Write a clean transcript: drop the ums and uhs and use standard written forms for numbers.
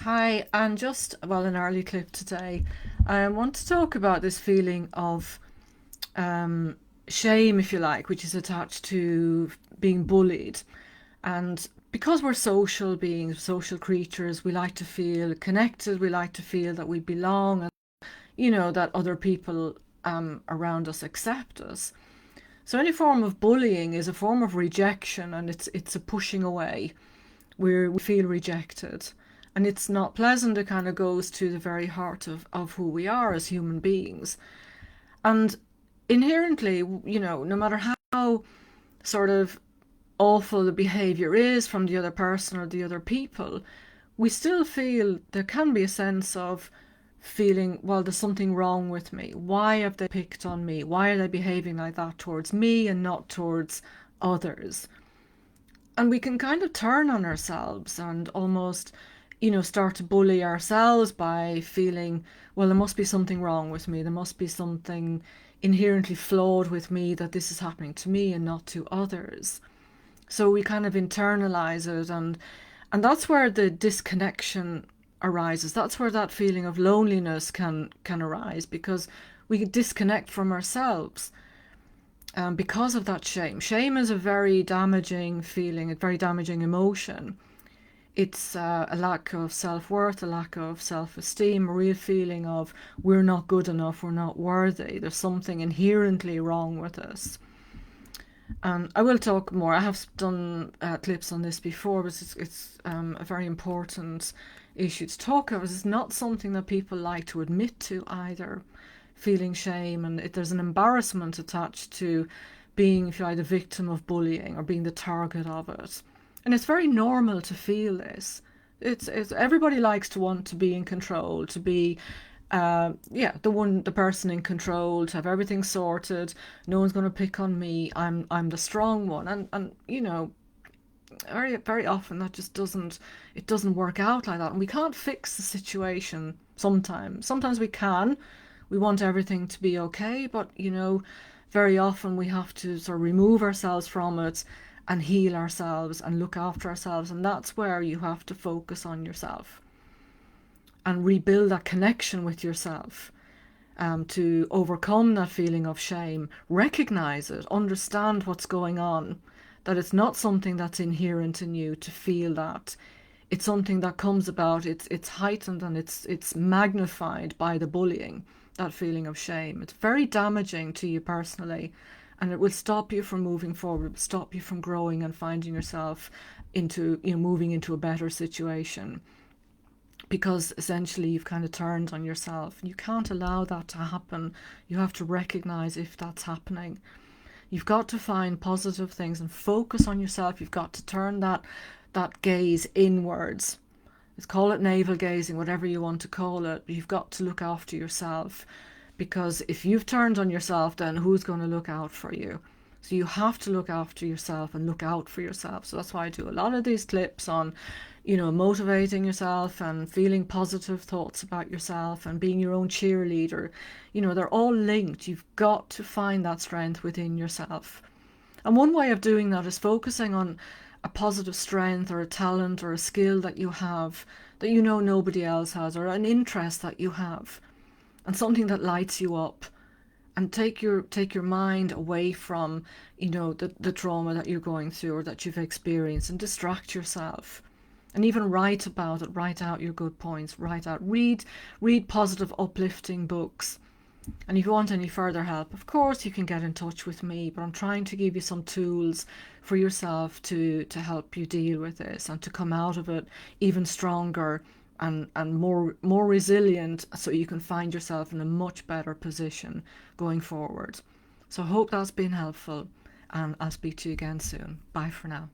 Hi, and just an early clip today. I want to talk about this feeling of um, shame, if you like, which is attached to being bullied. And because we're social beings, social creatures, we like to feel connected, we like to feel that we belong, and that other people around us accept us. So any form of bullying is a form of rejection, and it's a pushing away where we feel rejected. And it's not pleasant. It kind of goes to the very heart of who we are as human beings. And inherently, no matter how sort of awful the behavior is from the other person or the other people, we still feel there can be a sense of feeling, well, there's something wrong with me. Why have they picked on me? Why are they behaving like that towards me and not towards others? And we can kind of turn on ourselves and almost, start to bully ourselves by feeling, well, there must be something wrong with me. There must be something inherently flawed with me that this is happening to me and not to others. So we kind of internalize it, and that's where the disconnection arises. That's where that feeling of loneliness can arise, because we disconnect from ourselves because of that shame. Shame is a very damaging feeling, a very damaging emotion. It's a lack of self-worth, a lack of self-esteem, a real feeling of we're not good enough, we're not worthy, there's something inherently wrong with us. And I will talk more. I have done clips on this before, but it's a very important issue to talk about. It's not something that people like to admit to either. Feeling shame, and there's an embarrassment attached to being, if you like, the victim of bullying or being the target of it. And it's very normal to feel this. It's everybody likes to want to be in control, to be the person in control, to have everything sorted. No one's going to pick on me. I'm the strong one, and very often that just doesn't work out like that, and we can't fix the situation. Sometimes we can. We want everything to be okay, but very often we have to sort of remove ourselves from it and heal ourselves and look after ourselves, and that's where you have to focus on yourself and rebuild that connection with yourself, to overcome that feeling of shame, recognize it, understand what's going on, that it's not something that's inherent in you to feel that. It's something that comes about, it's heightened and it's magnified by the bullying, that feeling of shame. It's very damaging to you personally, and it will stop you from moving forward, it will stop you from growing and finding yourself into, moving into a better situation, because essentially you've kind of turned on yourself. You can't allow that to happen. You have to recognize if that's happening. You've got to find positive things and focus on yourself. You've got to turn that gaze inwards. Let's call it navel gazing, whatever you want to call it. You've got to look after yourself, because if you've turned on yourself, then who's going to look out for you? So you have to look after yourself and look out for yourself. So that's why I do a lot of these clips on, motivating yourself and feeling positive thoughts about yourself and being your own cheerleader. They're all linked. You've got to find that strength within yourself. And one way of doing that is focusing on a positive strength or a talent or a skill that you have that nobody else has, or an interest that you have, and something that lights you up, and take your mind away from the trauma that you're going through or that you've experienced, and distract yourself. And even write about it, write out your good points, read positive, uplifting books. And if you want any further help, of course, you can get in touch with me, but I'm trying to give you some tools for yourself to help you deal with this and to come out of it even stronger and more resilient, so you can find yourself in a much better position going forward. So I hope that's been helpful, and I'll speak to you again soon. Bye for now.